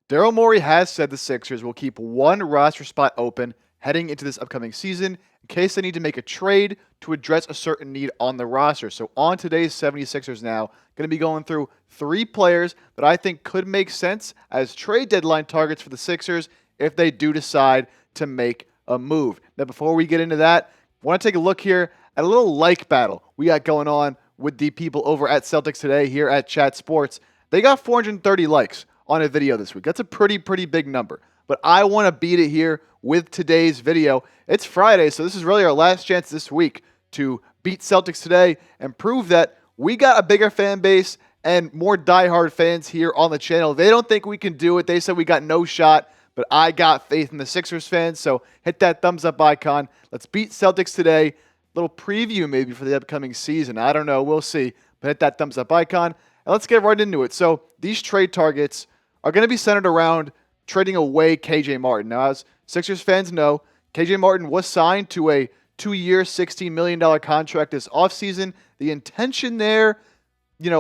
Daryl Morey has said the Sixers will keep one roster spot open heading into this upcoming season in case they need to make a trade to address a certain need on the roster. So on today's 76ers now, going to be going through three players that I think could make sense as trade deadline targets for the Sixers if they do decide to make a move. Now before we get into that, I want to take a look here at a little like battle we got going on with the people over at Celtics Today here at Chat Sports. They got 430 likes on a video this week. That's a pretty big number. But I want to beat it here with today's video. It's Friday, so this is really our last chance this week to beat Celtics Today and prove that we got a bigger fan base and more diehard fans here on the channel. They don't think we can do it. They said we got no shot, but I got faith in the Sixers fans, so hit that thumbs up icon. Let's beat Celtics Today. Little preview maybe for the upcoming season. I don't know. We'll see. But hit that thumbs up icon, and let's get right into it. So these trade targets are going to be centered around trading away KJ Martin. Now, as Sixers fans know, KJ Martin was signed to a 2-year, $16 million contract this offseason. The intention there,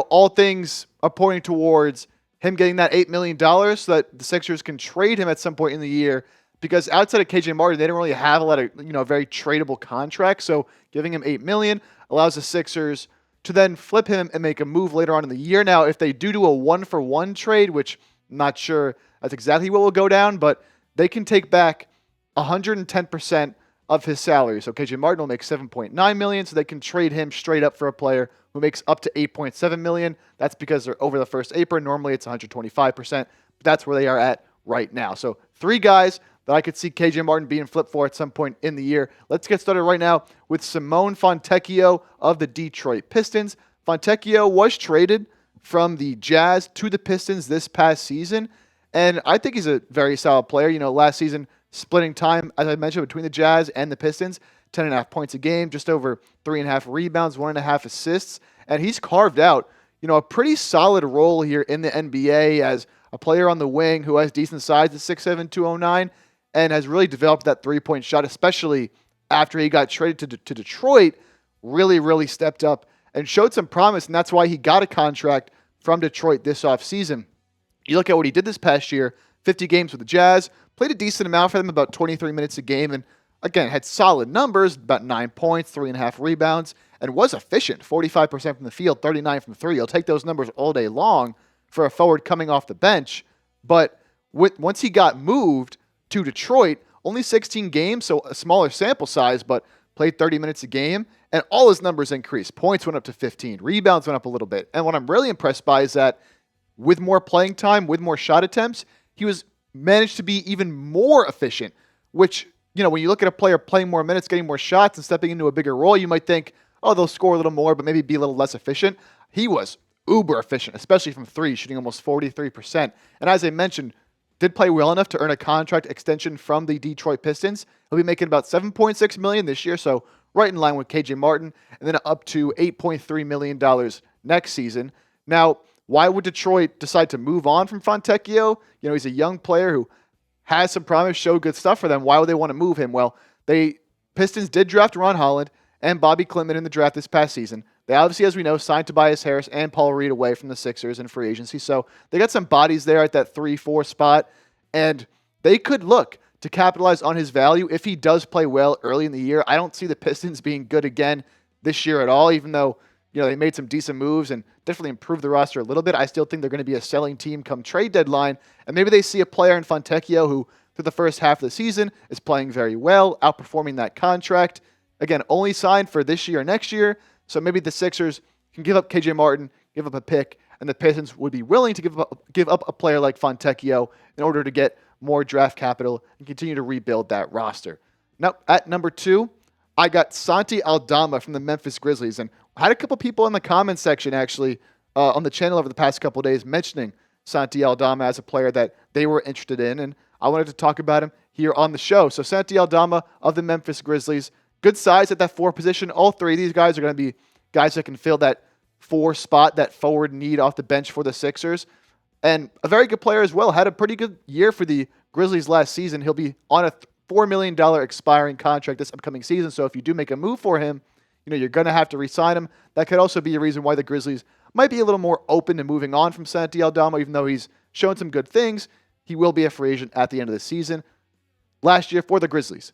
all things are pointing towards him getting that $8 million so that the Sixers can trade him at some point in the year, because outside of KJ Martin, they don't really have a lot of, very tradable contracts. So giving him $8 million allows the Sixers to then flip him and make a move later on in the year. Now, if they do a 1-for-1 trade, which I'm not sure that's exactly what will go down, but they can take back 110% of his salary. So KJ Martin will make $7.9 million, so they can trade him straight up for a player who makes up to $8.7 million. That's because they're over the first apron. Normally it's 125%, but that's where they are at right now. So three guys that I could see KJ Martin being flipped for at some point in the year. Let's get started right now with Simone Fontecchio of the Detroit Pistons. Fontecchio was traded from the Jazz to the Pistons this past season, and I think he's a very solid player. Last season, splitting time, as I mentioned, between the Jazz and the Pistons, 10.5 points a game, just over 3.5 rebounds, 1.5 assists, and he's carved out, a pretty solid role here in the NBA as a player on the wing who has decent size at 6'7", 209, and has really developed that three-point shot, especially after he got traded to Detroit, really stepped up and showed some promise, and that's why he got a contract from Detroit this offseason. You look at what he did this past year, 50 games with the Jazz, played a decent amount for them, about 23 minutes a game, and again, had solid numbers, about 9 points, 3.5 rebounds, and was efficient, 45% from the field, 39 from three. He'll take those numbers all day long for a forward coming off the bench, but once he got moved to Detroit, only 16 games, so a smaller sample size, but played 30 minutes a game, and all his numbers increased. Points went up to 15. Rebounds went up a little bit. And what I'm really impressed by is that with more playing time, with more shot attempts, he was managed to be even more efficient, which, when you look at a player playing more minutes, getting more shots, and stepping into a bigger role, you might think, oh, they'll score a little more, but maybe be a little less efficient. He was uber efficient, especially from three, shooting almost 43%. And as I mentioned, did play well enough to earn a contract extension from the Detroit Pistons. He'll be making about $7.6 million this year, so right in line with KJ Martin, and then up to $8.3 million next season. Now, why would Detroit decide to move on from Fontecchio? He's a young player who has some promise, showed good stuff for them. Why would they want to move him? Well, Pistons did draft Ron Holland and Bobby Klintman in the draft this past season. They obviously, as we know, signed Tobias Harris and Paul Reed away from the Sixers in free agency. So they got some bodies there at that 3-4 spot, and they could look to capitalize on his value if he does play well early in the year. I don't see the Pistons being good again this year at all, even though they made some decent moves and definitely improved the roster a little bit. I still think they're going to be a selling team come trade deadline, and maybe they see a player in Fontecchio who, through the first half of the season, is playing very well, outperforming that contract. Again, only signed for this year or next year, so maybe the Sixers can give up KJ Martin, give up a pick, and the Pistons would be willing to give up a player like Fontecchio in order to get more draft capital and continue to rebuild that roster. Now, at number 2, I got Santi Aldama from the Memphis Grizzlies, and I had a couple people in the comments section actually on the channel over the past couple of days mentioning Santi Aldama as a player that they were interested in, and I wanted to talk about him here on the show. So Santi Aldama of the Memphis Grizzlies, good size at that 4 position. All three of these guys are going to be guys that can fill that 4 spot, that forward need off the bench for the Sixers. And a very good player as well. Had a pretty good year for the Grizzlies last season. He'll be on a $4 million expiring contract this upcoming season. So if you do make a move for him, you're going to have to re-sign him. That could also be a reason why the Grizzlies might be a little more open to moving on from Santi Aldama, even though he's shown some good things. he will be a free agent at the end of the season. Last year for the Grizzlies,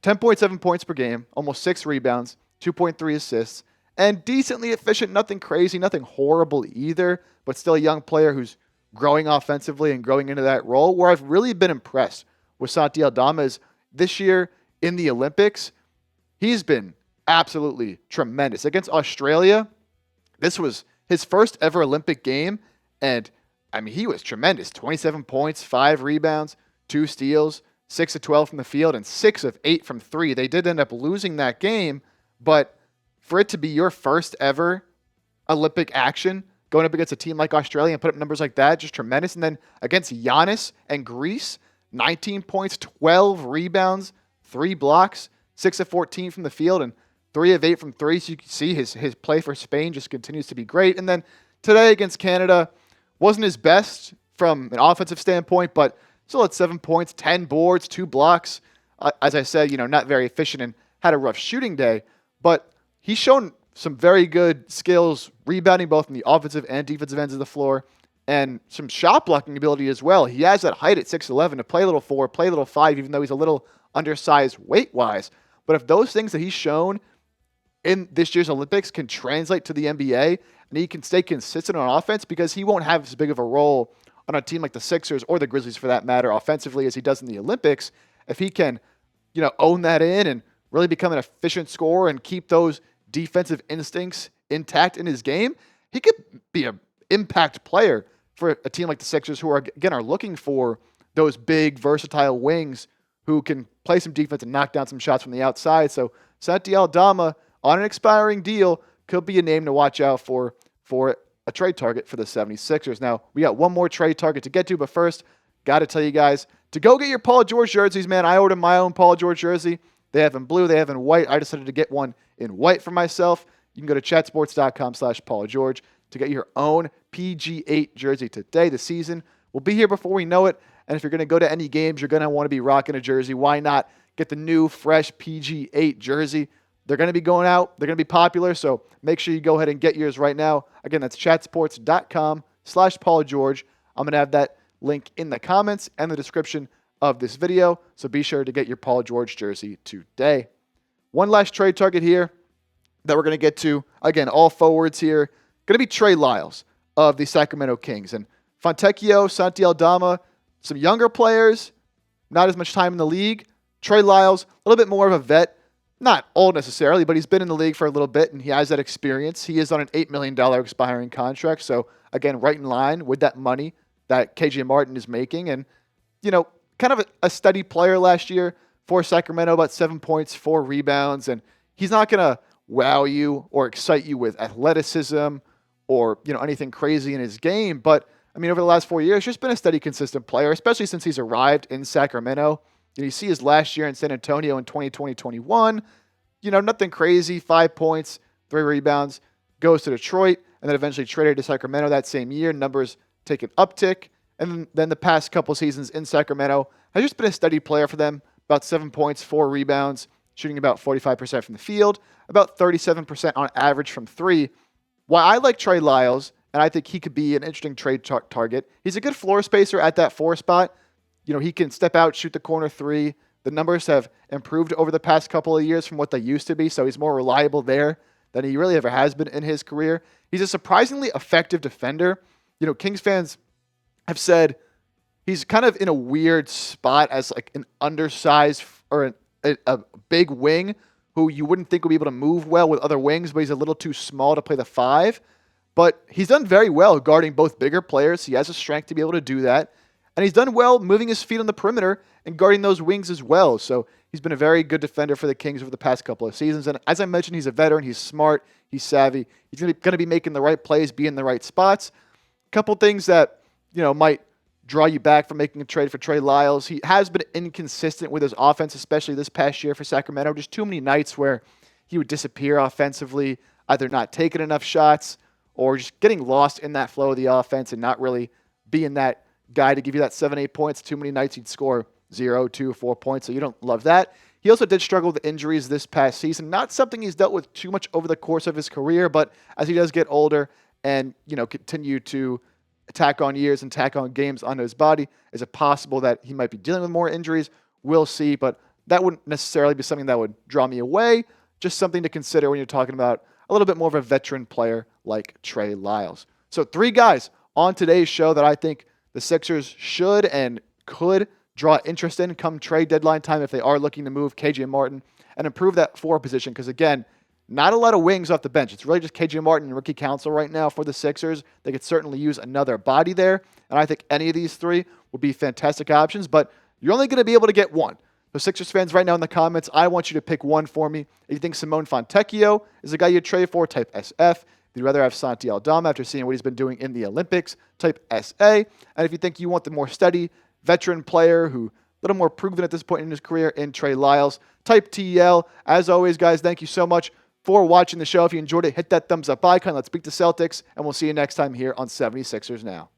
10.7 points per game, almost 6 rebounds, 2.3 assists, and decently efficient, nothing crazy, nothing horrible either, but still a young player who's growing offensively and growing into that role. Where I've really been impressed with Santi Aldama is this year in the Olympics, he's been absolutely tremendous. Against Australia, this was his first ever Olympic game, and I mean, he was tremendous. 27 points, 5 rebounds, 2 steals, 6 of 12 from the field, and 6 of 8 from 3. They did end up losing that game, but for it to be your first ever Olympic action, going up against a team like Australia and put up numbers like that, just tremendous. And then against Giannis and Greece, 19 points, 12 rebounds, 3 blocks, 6 of 14 from the field, and 3 of 8 from 3. So you can see his play for Spain just continues to be great. And then today against Canada, wasn't his best from an offensive standpoint, but still had 7 points, 10 boards, 2 blocks. As I said, not very efficient and had a rough shooting day, but he's shown some very good skills rebounding both in the offensive and defensive ends of the floor, and some shot blocking ability as well. He has that height at 6'11" to play a little 4, play a little 5, even though he's a little undersized weight-wise. But if those things that he's shown in this year's Olympics can translate to the NBA, and he can stay consistent on offense, because he won't have as big of a role on a team like the Sixers or the Grizzlies for that matter offensively as he does in the Olympics, if he can, own that in and really become an efficient scorer and keep those defensive instincts intact in his game, he could be an impact player for a team like the Sixers, who are looking for those big, versatile wings who can play some defense and knock down some shots from the outside. So Santi Aldama, on an expiring deal, could be a name to watch out for a trade target for the 76ers. Now, we got one more trade target to get to, but first, got to tell you guys to go get your Paul George jerseys, man. I ordered my own Paul George jersey. They have in blue, they have in white. I decided to get one in white for myself. You can go to chatsports.com/PaulGeorge to get your own PG8 jersey today. The season will be here before we know it. And if you're going to go to any games, you're going to want to be rocking a jersey. Why not get the new, fresh PG8 jersey? They're going to be going out. They're going to be popular. So make sure you go ahead and get yours right now. Again, that's chatsports.com/PaulGeorge. I'm going to have that link in the comments and the description of this video. So be sure to get your Paul George jersey today. One last trade target here that we're going to get to. Again, all forwards here. Going to be Trey Lyles of the Sacramento Kings. And Fontecchio Santi Aldama, some younger players, not as much time in the league. Trey Lyles, a little bit more of a vet. Not old necessarily, but he's been in the league for a little bit, and he has that experience. He is on an $8 million expiring contract. So, again, right in line with that money that KJ Martin is making. And, kind of a steady player last year for Sacramento, about 7 points, 4 rebounds. And he's not going to wow you or excite you with athleticism or, anything crazy in his game. But, over the last 4 years, just been a steady, consistent player, especially since he's arrived in Sacramento. You see his last year in San Antonio in 2020-21, nothing crazy, 5 points, 3 rebounds, goes to Detroit, and then eventually traded to Sacramento that same year. Numbers take an uptick. And then the past couple seasons in Sacramento has just been a steady player for them, about 7 points, 4 rebounds, shooting about 45% from the field, about 37% on average from 3. Why I like Trey Lyles, and I think he could be an interesting trade target, he's a good floor spacer at that 4 spot. He can step out, shoot the corner 3. The numbers have improved over the past couple of years from what they used to be, so he's more reliable there than he really ever has been in his career. He's a surprisingly effective defender. Kings fans have said he's kind of in a weird spot as like an undersized or a big wing who you wouldn't think would be able to move well with other wings, but he's a little too small to play the 5. But he's done very well guarding both bigger players. He has a strength to be able to do that. And he's done well moving his feet on the perimeter and guarding those wings as well. So he's been a very good defender for the Kings over the past couple of seasons. And as I mentioned, he's a veteran. He's smart. He's savvy. He's going to be making the right plays, be in the right spots. A couple things that, might draw you back from making a trade for Trey Lyles. He has been inconsistent with his offense, especially this past year for Sacramento. Just too many nights where he would disappear offensively, either not taking enough shots or just getting lost in that flow of the offense and not really being that guy to give you that 7-8 points. Too many nights he'd score 0, 2, 4 points, so you don't love that. He also did struggle with injuries this past season. Not something he's dealt with too much over the course of his career, but as he does get older and, continue to tack on years and tack on games onto his body? Is it possible that he might be dealing with more injuries? We'll see, but that wouldn't necessarily be something that would draw me away. Just something to consider when you're talking about a little bit more of a veteran player like Trey Lyles. So 3 guys on today's show that I think the Sixers should and could draw interest in come trade deadline time if they are looking to move KJ Martin and improve that 4 position. Because again, not a lot of wings off the bench. It's really just KJ Martin and Ricky Council right now for the Sixers. They could certainly use another body there. And I think any of these 3 would be fantastic options, but you're only going to be able to get one. So Sixers fans right now in the comments, I want you to pick one for me. If you think Simone Fontecchio is a guy you'd trade for, type SF. If you'd rather have Santi Aldama after seeing what he's been doing in the Olympics, type SA. And if you think you want the more steady veteran player who a little more proven at this point in his career in Trey Lyles, type TL. As always, guys, thank you so much for watching the show. If you enjoyed it, hit that thumbs up icon. Let's beat the Celtics, and we'll see you next time here on 76ers Now.